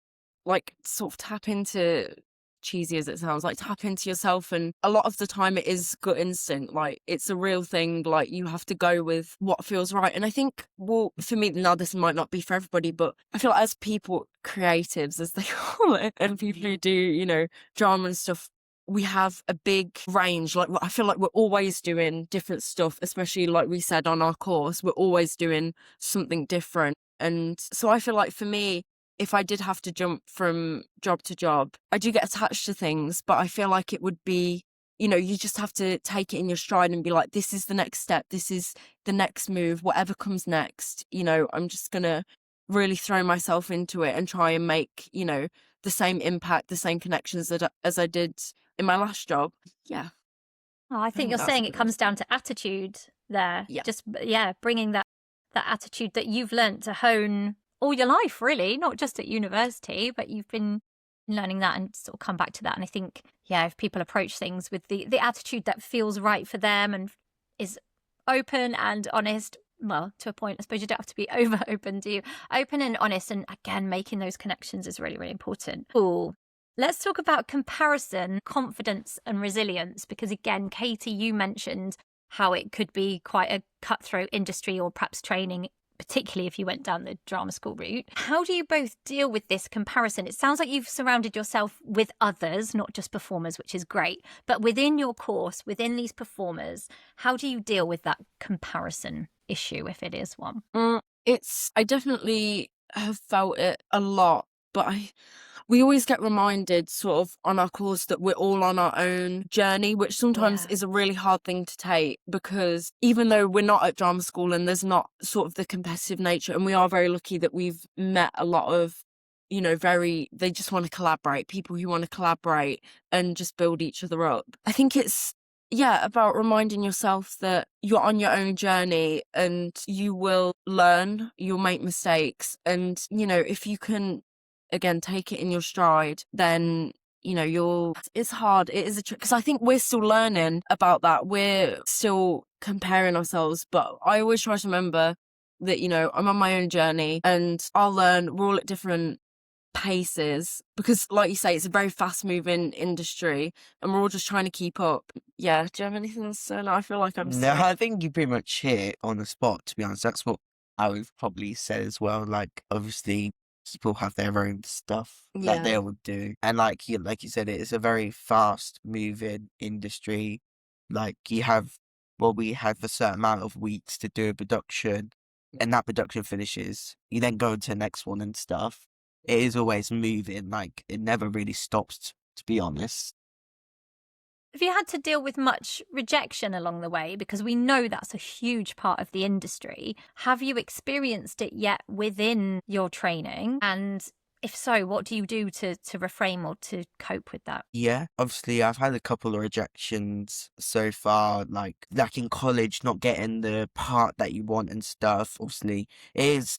sort of tap into, cheesy as it sounds, tap into yourself, and a lot of the time it is gut instinct. It's a real thing. You have to go with what feels right. And I think, well, for me now, this might not be for everybody, but I feel like as people, creatives as they call it, and people who do drama and stuff, we have a big range. I feel like we're always doing different stuff, especially like we said on our course, we're always doing something different. And so I feel like for me, if I did have to jump from job to job, I do get attached to things, but I feel like it would be, you just have to take it in your stride and be like, this is the next step. This is the next move, whatever comes next. I'm just going to really throw myself into it and try and make, the same impact, the same connections as I did in my last job. Yeah. Oh, I think you're saying it comes down to attitude there. Yeah. Just, bringing that attitude that you've learnt to hone all your life, really, not just at university, but you've been learning that and sort of come back to that. And I think, if people approach things with the attitude that feels right for them and is open and honest, well, to a point, I suppose you don't have to be over open, do you? Open and honest, and again, making those connections is really, really important. Cool. Let's talk about comparison, confidence and resilience, because again, Katie, you mentioned how it could be quite a cutthroat industry, or perhaps training, particularly if you went down the drama school route. How do you both deal with this comparison? It sounds like you've surrounded yourself with others, not just performers, which is great. But within your course, within these performers, how do you deal with that comparison issue, if it is one? I definitely have felt it a lot, but we always get reminded sort of on our course that we're all on our own journey, which sometimes is a really hard thing to take, because even though we're not at drama school and there's not sort of the competitive nature, and we are very lucky that we've met a lot of, they just want to collaborate, people who want to collaborate and just build each other up. I think it's, about reminding yourself that you're on your own journey and you will learn, you'll make mistakes. And, if you can, again, take it in your stride, then it's hard. It is a trick, because I think we're still learning about that. We're still comparing ourselves, but I always try to remember that I'm on my own journey and I'll learn. We're all at different paces, because like you say, it's a very fast moving industry and we're all just trying to keep up. Do you have anything else to say? No, I feel like No, I think you pretty much hit it on the spot, to be honest. That's what I would probably say as well. Obviously people have their own stuff that they would do, and like you said, it's a very fast moving industry. We have a certain amount of weeks to do a production, and that production finishes, you then go into the next one and stuff. It is always moving, it never really stops, to be honest. Have you had to deal with much rejection along the way? Because we know that's a huge part of the industry. Have you experienced it yet within your training? And if so, what do you do to reframe or to cope with that? Yeah, obviously I've had a couple of rejections so far, like in college, not getting the part that you want and stuff. Obviously it is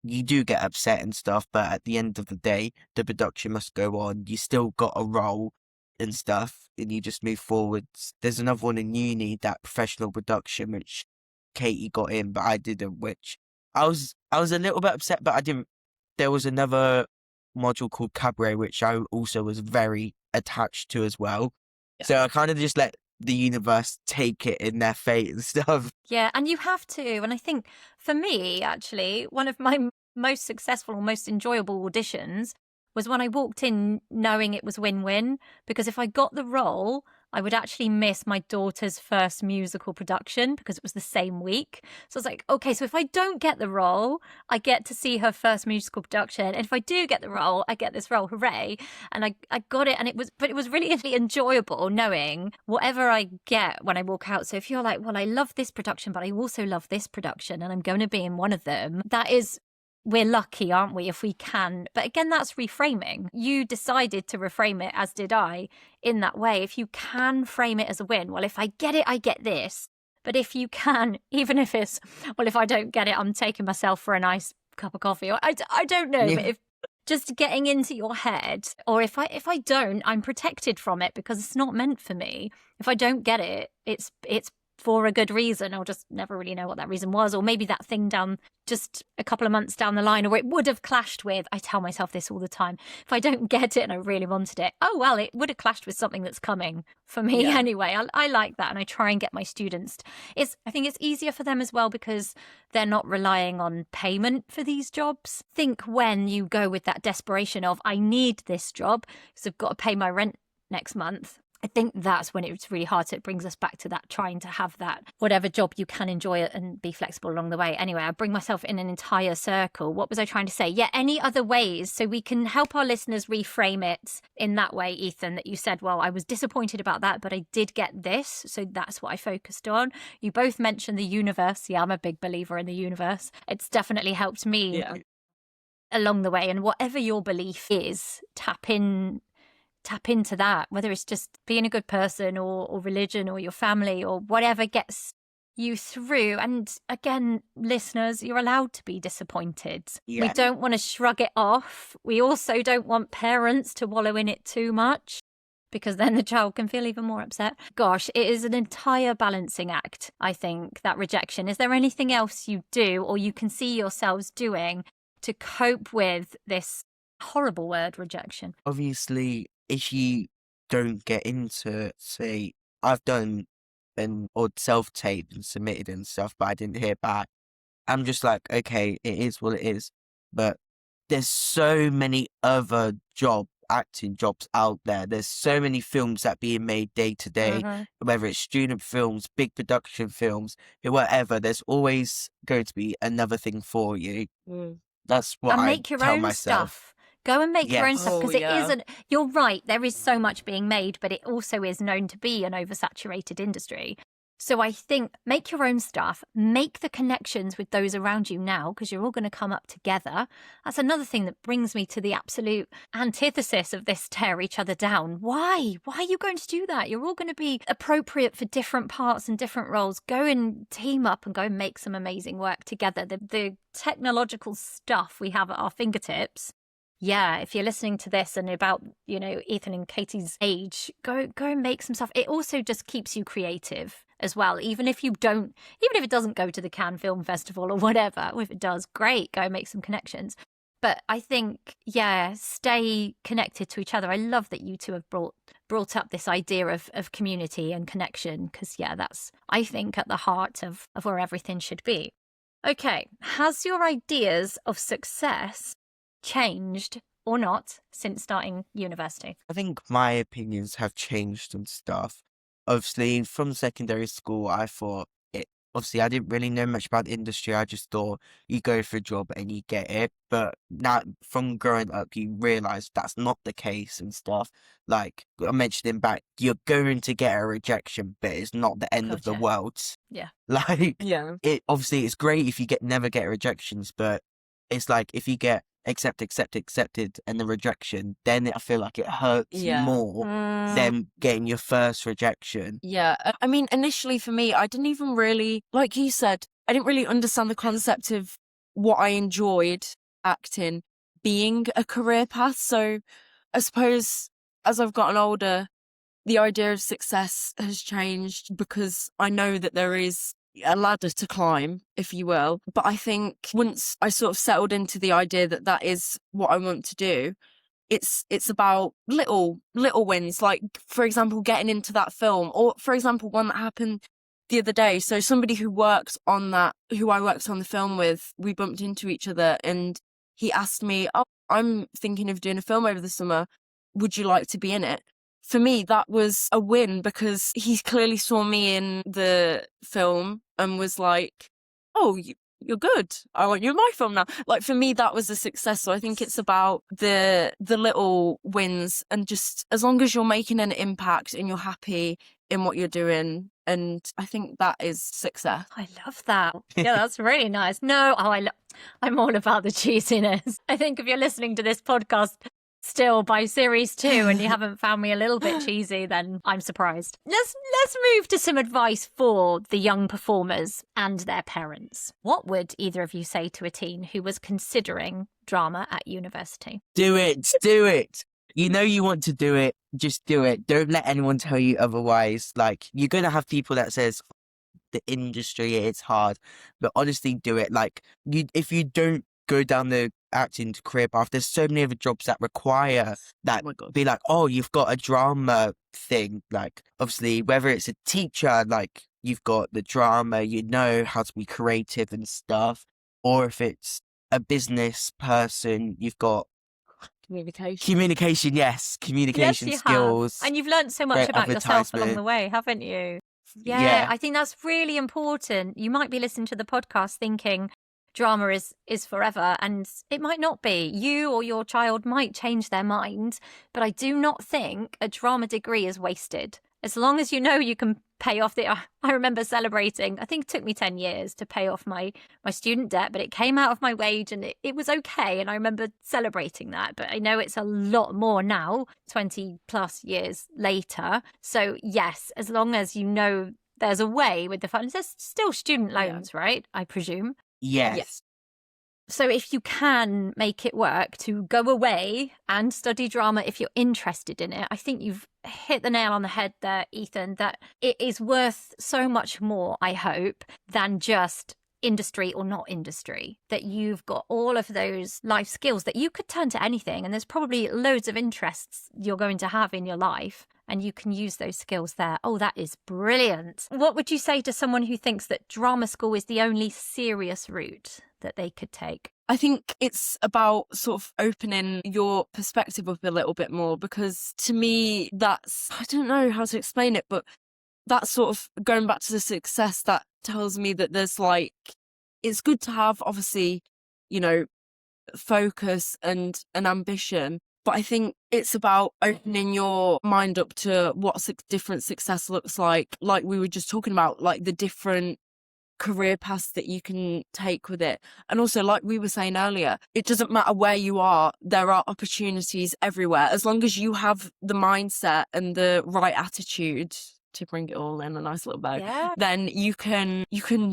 you do get upset and stuff, but at the end of the day, the production must go on. You still got a role and stuff, and you just move forwards. There's another one in uni, that professional production, which Katie got in, but I didn't, which I was a little bit upset, but I didn't. There was another module called Cabaret, which I also was very attached to as well. Yeah. So I kind of just let the universe take it in their fate and stuff. Yeah, and you have to. And I think for me, actually, one of my most successful or most enjoyable auditions was when I walked in knowing it was win-win, because if I got the role, I would actually miss my daughter's first musical production because it was the same week. So I was like, okay, so if I don't get the role, I get to see her first musical production. And if I do get the role, I get this role, hooray. And I got it. And it was really, really enjoyable knowing whatever I get when I walk out. So if you're like, well, I love this production, but I also love this production and I'm going to be in one of them, we're lucky, aren't we, if we can. But again, that's reframing. You decided to reframe it, as did I, in that way. If you can frame it as a win, well, if I get it, I get this. But if you can, even if it's, well, if I don't get it, I'm taking myself for a nice cup of coffee. Or I don't know, but Yeah. if just getting into your head, or if I don't, I'm protected from it because it's not meant for me. If I don't get it, it's for a good reason. I'll just never really know what that reason was, or maybe that thing down just a couple of months down the line, or it would have clashed with. I tell myself this all the time. If I don't get it and I really wanted it, oh well, it would have clashed with something that's coming for me anyway. I like that, and I try and get my students. I think it's easier for them as well because they're not relying on payment for these jobs. Think when you go with that desperation of I need this job because I've got to pay my rent next month. I think that's when it's really hard. So it brings us back to that, trying to have that, whatever job you can enjoy it and be flexible along the way. Anyway, I bring myself in an entire circle. What was I trying to say? Yeah, any other ways so we can help our listeners reframe it in that way, Ethan, that you said, well, I was disappointed about that, but I did get this. So that's what I focused on. You both mentioned the universe. Yeah, I'm a big believer in the universe. It's definitely helped me along the way. And whatever your belief is, tap into that, whether it's just being a good person or religion or your family or whatever gets you through. And again, listeners, you're allowed to be disappointed. Yeah. We don't want to shrug it off. We also don't want parents to wallow in it too much, because then the child can feel even more upset. Gosh, it is an entire balancing act, I think, that rejection. Is there anything else you do or you can see yourselves doing to cope with this horrible word, rejection? Obviously, if you don't get into, say, I've done an odd self-tape and submitted and stuff, but I didn't hear back. I'm just like, okay, it is what it is. But there's so many other acting jobs out there. There's so many films that being made day to day, whether it's student films, big production films, whatever. There's always going to be another thing for you. That's what And I make your tell own myself. stuff. Go and make your own Yes. stuff, because it isn't. You're right. There is so much being made, but it also is known to be an oversaturated industry. So I think make your own stuff, make the connections with those around you now, because you're all going to come up together. That's another thing that brings me to the absolute antithesis of this tear each other down. Why? Why are you going to do that? You're all going to be appropriate for different parts and different roles. Go and team up and go and make some amazing work together. The technological stuff we have at our fingertips. Yeah, if you're listening to this and about, Ethan and Katie's age, go and make some stuff. It also just keeps you creative as well. Even if it doesn't go to the Cannes Film Festival or whatever, or if it does, great, go and make some connections. But I think, stay connected to each other. I love that you two have brought up this idea of community and connection, because, that's, I think, at the heart of where everything should be. Okay, has your ideas of success changed or not since starting university? I think my opinions have changed and stuff. Obviously, from secondary school, I thought obviously, I didn't really know much about the industry. I just thought you go for a job and you get it. But now, from growing up, you realise that's not the case and stuff. Like I mentioned back, you're going to get a rejection, but it's not the end of the world. Yeah. Obviously, it's great if you never get rejections, but it's like if you get accepted, and the rejection, then I feel like it hurts more than getting your first rejection. Yeah, I mean, initially for me, I didn't even really, like you said, I didn't really understand the concept of what I enjoyed acting being a career path. So I suppose as I've gotten older, the idea of success has changed because I know that there is a ladder to climb, if you will. But I think once I sort of settled into the idea that that is what I want to do, it's about little wins, like, for example, getting into that film, or, for example, one that happened the other day. So somebody who I worked on the film with, we bumped into each other and he asked me, oh, I'm thinking of doing a film over the summer. Would you like to be in it? For me, that was a win because he clearly saw me in the film and was like, oh, you're good. I want you in my film now. Like, for me, that was a success. So I think it's about the little wins, and just as long as you're making an impact and you're happy in what you're doing. And I think that is success. I love that. Yeah, that's really nice. No, I'm all about the cheesiness. I think if you're listening to this podcast still by series 2 and you haven't found me a little bit cheesy, then I'm surprised. Let's move to some advice for the young performers and their parents. What would either of you say to a teen who was considering drama at university? Do it. You know you want to do it, just do it. Don't let anyone tell you otherwise. Like, you're going to have people that says the industry, it's hard, but honestly do it. Like, if you don't go down the acting career path, there's so many other jobs that require that. Be like, oh, you've got a drama thing. Like, obviously, whether it's a teacher, like, you've got the drama, you know how to be creative and stuff, or if it's a business person, you've got communication, yes, communication skills. Have. And you've learned so much about yourself along the way, haven't you? Yeah, I think that's really important. You might be listening to the podcast thinking drama is forever, and it might not be. You or your child might change their mind, but I do not think a drama degree is wasted. As long as you know you can pay off I remember celebrating, I think it took me 10 years to pay off my student debt, but it came out of my wage and it was okay. And I remember celebrating that, but I know it's a lot more now, 20 plus years later. So yes, as long as you know there's a way with the funds, there's still student loans, right? I presume. Yes. So if you can make it work to go away and study drama, if you're interested in it, I think you've hit the nail on the head there, Ethan, that it is worth so much more, I hope, than just industry or not industry, that you've got all of those life skills that you could turn to anything. And there's probably loads of interests you're going to have in your life, and you can use those skills there. Oh, that is brilliant. What would you say to someone who thinks that drama school is the only serious route that they could take? I think it's about sort of opening your perspective up a little bit more, because to me, that's, I don't know how to explain it, but that's sort of going back to the success that tells me that there's like, it's good to have, obviously, you know, focus and an ambition. But I think it's about opening your mind up to what different success looks like we were just talking about, like the different career paths that you can take with it. And also, like we were saying earlier, it doesn't matter where you are, there are opportunities everywhere. As long as you have the mindset and the right attitude to bring it all in a nice little bag, then you can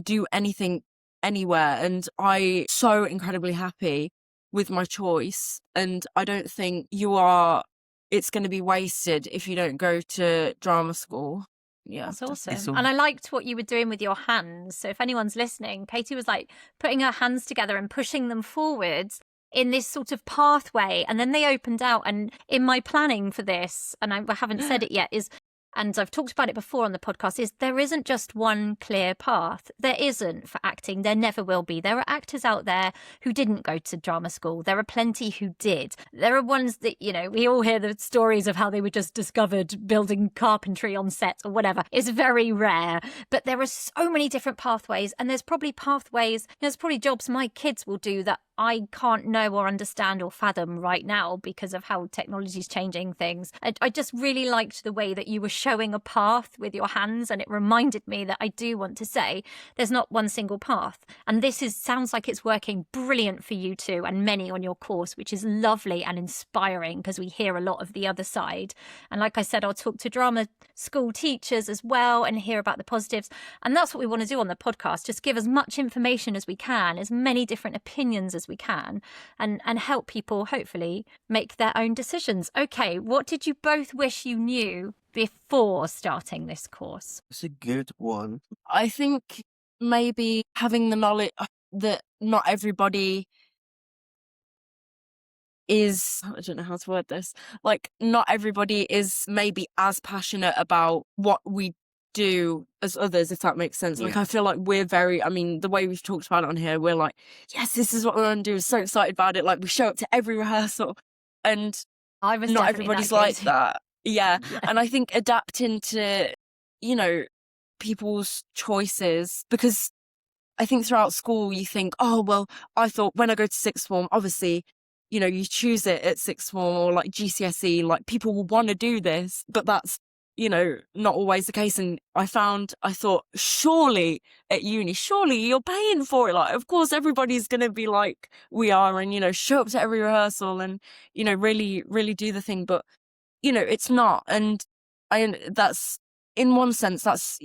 do anything anywhere. And I'm so incredibly happy with my choice, and I don't think it's going to be wasted if you don't go to drama school. Yeah, that's awesome. And I liked what you were doing with your hands. So if anyone's listening, Katie was like putting her hands together and pushing them forwards in this sort of pathway, and then they opened out. And in my planning for this, and I haven't said it yet, and I've talked about it before on the podcast, is there isn't just one clear path. There isn't for acting. There never will be. There are actors out there who didn't go to drama school. There are plenty who did. There are ones that, you know, we all hear the stories of how they were just discovered building carpentry on set or whatever. It's very rare. But there are so many different pathways, and there's probably jobs my kids will do that I can't know or understand or fathom right now because of how technology is changing things. I just really liked the way that you were showing a path with your hands, and it reminded me that I do want to say there's not one single path. And this sounds like it's working brilliant for you too, and many on your course, which is lovely and inspiring because we hear a lot of the other side. And like I said, I'll talk to drama school teachers as well and hear about the positives. And that's what we want to do on the podcast, just give as much information as we can, as many different opinions as we can, and help people hopefully make their own decisions. Okay, what did you both wish you knew before starting this course? It's a good one. I think maybe having the knowledge that not everybody is, I don't know how to word this, like not everybody is maybe as passionate about what we do as others, if that makes sense. Like I feel like we're very, I mean, the way we've talked about it on here, we're like, yes, this is what we're going to do. So excited about it. Like we show up to every rehearsal, and not everybody's like that. Yeah. And I think adapting to, you know, people's choices, because I think throughout school you think, oh, well, I thought when I go to sixth form, obviously, you know, you choose it at sixth form or like GCSE, like people will want to do this, but that's not always the case. And I thought, surely at uni, surely you're paying for it. Like, of course, everybody's going to be like we are and, show up to every rehearsal and, really, really do the thing. But, it's not. And that's, in one sense, that's,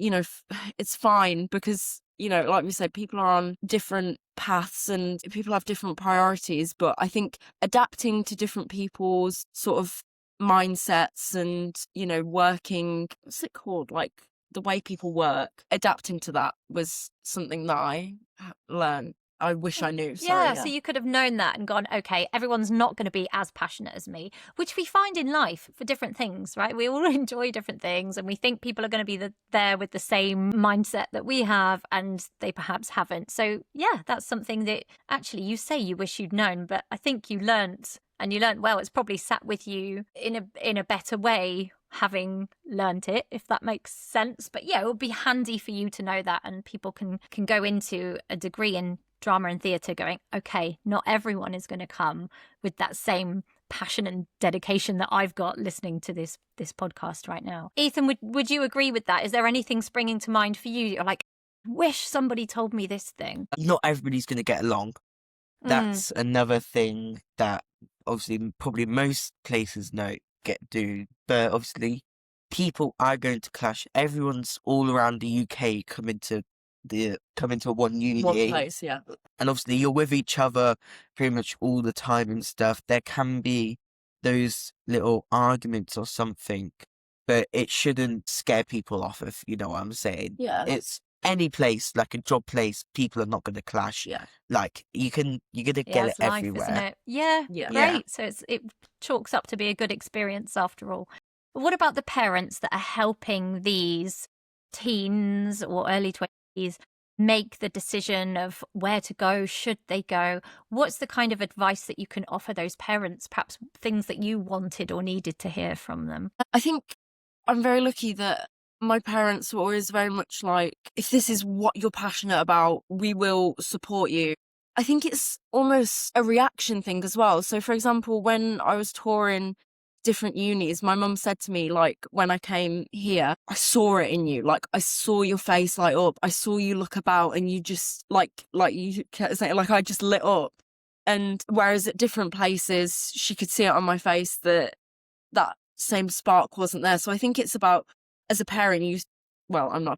it's fine because, like we said, people are on different paths and people have different priorities. But I think adapting to different people's sort of mindsets and, working, what's it called? Like the way people work, adapting to that was something that I learned. I wish I knew. Yeah, so you could have known that and gone, okay, everyone's not going to be as passionate as me, which we find in life for different things, right? We all enjoy different things and we think people are going to be there with the same mindset that we have and they perhaps haven't. So yeah, that's something that actually you say you wish you'd known, but I think you learnt and you learnt well. It's probably sat with you in a better way having learnt it, if that makes sense. But yeah, it would be handy for you to know that, and people can go into a degree in drama and theatre going, okay, not everyone is going to come with that same passion and dedication that I've got listening to this podcast right now. Ethan, would you agree with that? Is there anything springing to mind for you? You're like, wish somebody told me this thing. Not everybody's going to get along. That's another thing that obviously probably most places do. But obviously people are going to clash. Everyone's all around the UK come into one uni, one place, yeah. And obviously you're with each other pretty much all the time and stuff. There can be those little arguments or something, but it shouldn't scare people off, if you know what I'm saying. Yeah. It's any place, like a job place, people are not going to clash. Yeah. Like you're going to get it life, everywhere. isn't it? Yeah. Great. So it chalks up to be a good experience after all. But what about the parents that are helping these teens or early 20s make the decision of where to go, should they go? What's the kind of advice that you can offer those parents, perhaps things that you wanted or needed to hear from them? I think I'm very lucky that my parents were always very much like, if this is what you're passionate about, we will support you. I think it's almost a reaction thing as well. So for example, when I was touring different unis, my mum said to me, like, when I came here, I saw it in you. Like, I saw your face light up. I saw you look about and you just like you kept saying, like, I just lit up. And whereas at different places, she could see it on my face that same spark wasn't there. So I think it's about, as a parent,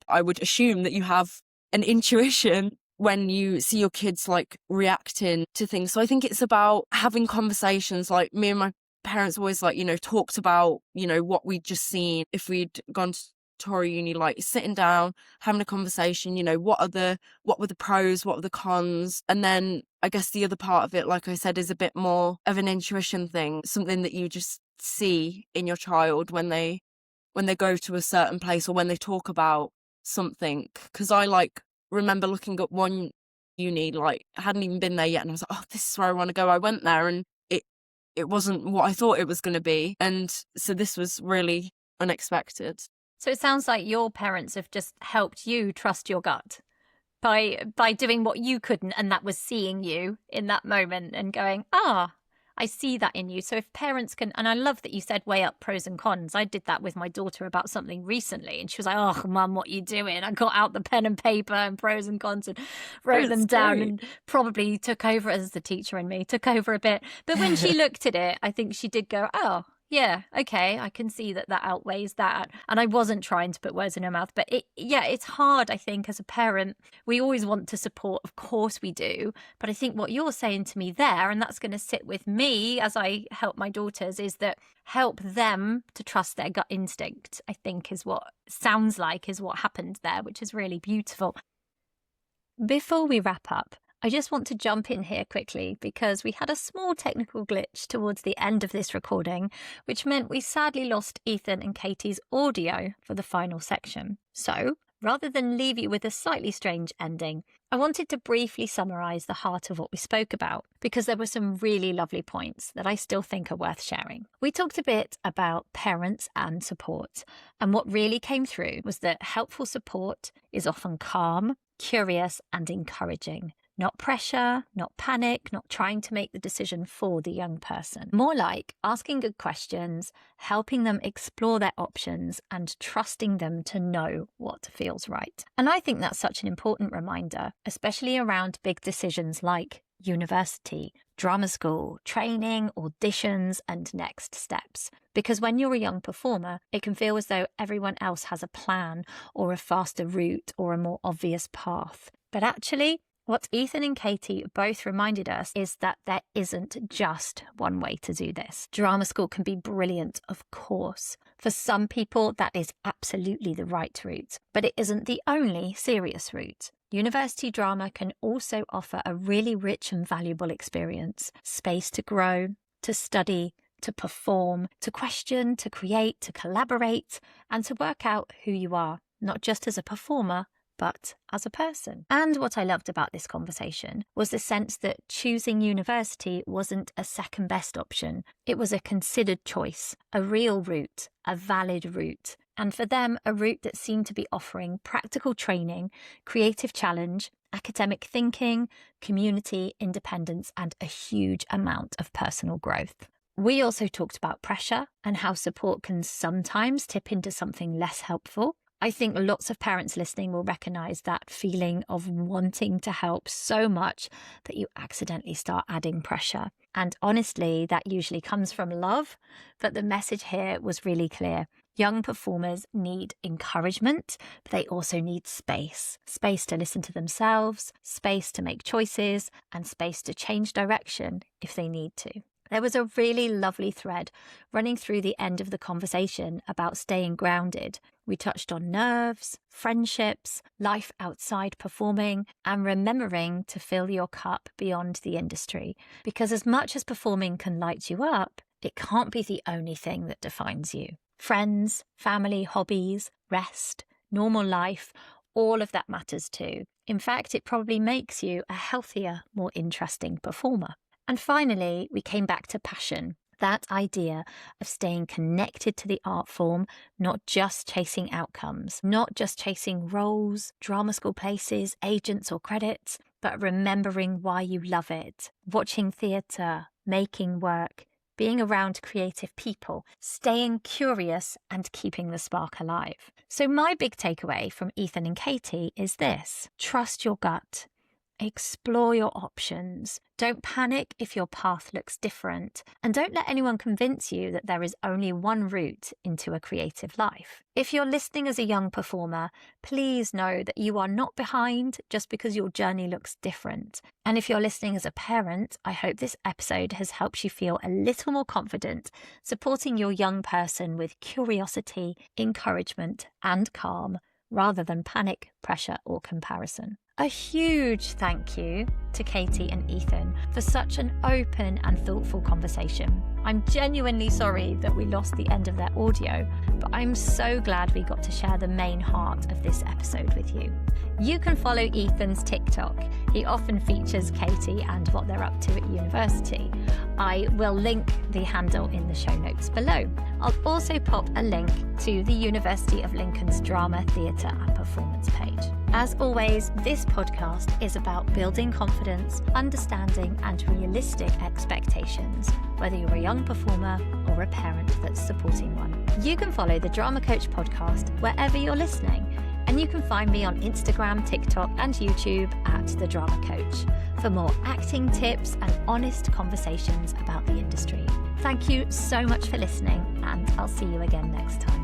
I would assume that you have an intuition when you see your kids like reacting to things. So I think it's about having conversations. Like me and my parents always talked about, what we'd just seen. If we'd gone to tour uni, like sitting down, having a conversation, what were the pros, what were the cons? And then I guess the other part of it, like I said, is a bit more of an intuition thing, something that you just see in your child when they go to a certain place or when they talk about something. Because I remember looking at one uni, I hadn't even been there yet, and I was like, oh, this is where I want to go. I went there and it wasn't what I thought it was going to be. And so this was really unexpected. So it sounds like your parents have just helped you trust your gut by doing what you couldn't, and that was seeing you in that moment and going, I see that in you. So if parents can, and I love that you said weigh up pros and cons. I did that with my daughter about something recently and she was like, oh, Mum, what are you doing? I got out the pen and paper and pros and cons and wrote them down and probably took over, as the teacher in me, took over a bit. But when she looked at it, I think she did go, oh, yeah, okay, I can see that outweighs that. And I wasn't trying to put words in her mouth. But it's hard, I think, as a parent. We always want to support, of course we do. But I think what you're saying to me there, and that's going to sit with me as I help my daughters, is that help them to trust their gut instinct, I think is what sounds like is what happened there, which is really beautiful. Before we wrap up, I just want to jump in here quickly because we had a small technical glitch towards the end of this recording, which meant we sadly lost Ethan and Katie's audio for the final section. So, rather than leave you with a slightly strange ending, I wanted to briefly summarise the heart of what we spoke about because there were some really lovely points that I still think are worth sharing. We talked a bit about parents and support, and what really came through was that helpful support is often calm, curious and encouraging. Not pressure, not panic, not trying to make the decision for the young person. More like asking good questions, helping them explore their options, and trusting them to know what feels right. And I think that's such an important reminder, especially around big decisions like university, drama school, training, auditions, and next steps. Because when you're a young performer, it can feel as though everyone else has a plan or a faster route or a more obvious path. But actually, what Ethan and Katie both reminded us is that there isn't just one way to do this. Drama school can be brilliant, of course. For some people, that is absolutely the right route, but it isn't the only serious route. University drama can also offer a really rich and valuable experience, space to grow, to study, to perform, to question, to create, to collaborate, and to work out who you are, not just as a performer, but as a person. And what I loved about this conversation was the sense that choosing university wasn't a second best option. It was a considered choice, a real route, a valid route. And for them, a route that seemed to be offering practical training, creative challenge, academic thinking, community, independence, and a huge amount of personal growth. We also talked about pressure and how support can sometimes tip into something less helpful. I think lots of parents listening will recognise that feeling of wanting to help so much that you accidentally start adding pressure. And honestly, that usually comes from love, but the message here was really clear. Young performers need encouragement, but they also need space. Space to listen to themselves, space to make choices, and space to change direction if they need to. There was a really lovely thread running through the end of the conversation about staying grounded. We touched on nerves, friendships, life outside performing, and remembering to fill your cup beyond the industry. Because as much as performing can light you up, it can't be the only thing that defines you. Friends, family, hobbies, rest, normal life, all of that matters too. In fact, it probably makes you a healthier, more interesting performer. And finally, we came back to passion, that idea of staying connected to the art form, not just chasing outcomes, not just chasing roles, drama school places, agents or credits, but remembering why you love it, watching theatre, making work, being around creative people, staying curious and keeping the spark alive. So my big takeaway from Ethan and Katie is this: trust your gut. Explore your options. Don't panic if your path looks different. And don't let anyone convince you that there is only one route into a creative life. If you're listening as a young performer, please know that you are not behind just because your journey looks different. And if you're listening as a parent, I hope this episode has helped you feel a little more confident, supporting your young person with curiosity, encouragement, and calm, rather than panic, pressure, or comparison. A huge thank you to Katie and Ethan for such an open and thoughtful conversation. I'm genuinely sorry that we lost the end of their audio, but I'm so glad we got to share the main heart of this episode with you. You can follow Ethan's TikTok. He often features Katie and what they're up to at university. I will link the handle in the show notes below. I'll also pop a link to the University of Lincoln's Drama, Theatre and Performance page. As always, this podcast is about building confidence, understanding and realistic expectations, whether you're a young performer or a parent that's supporting one. You can follow the Drama Coach podcast wherever you're listening, and you can find me on Instagram, TikTok and YouTube at The Drama Coach for more acting tips and honest conversations about the industry. Thank you so much for listening, and I'll see you again next time.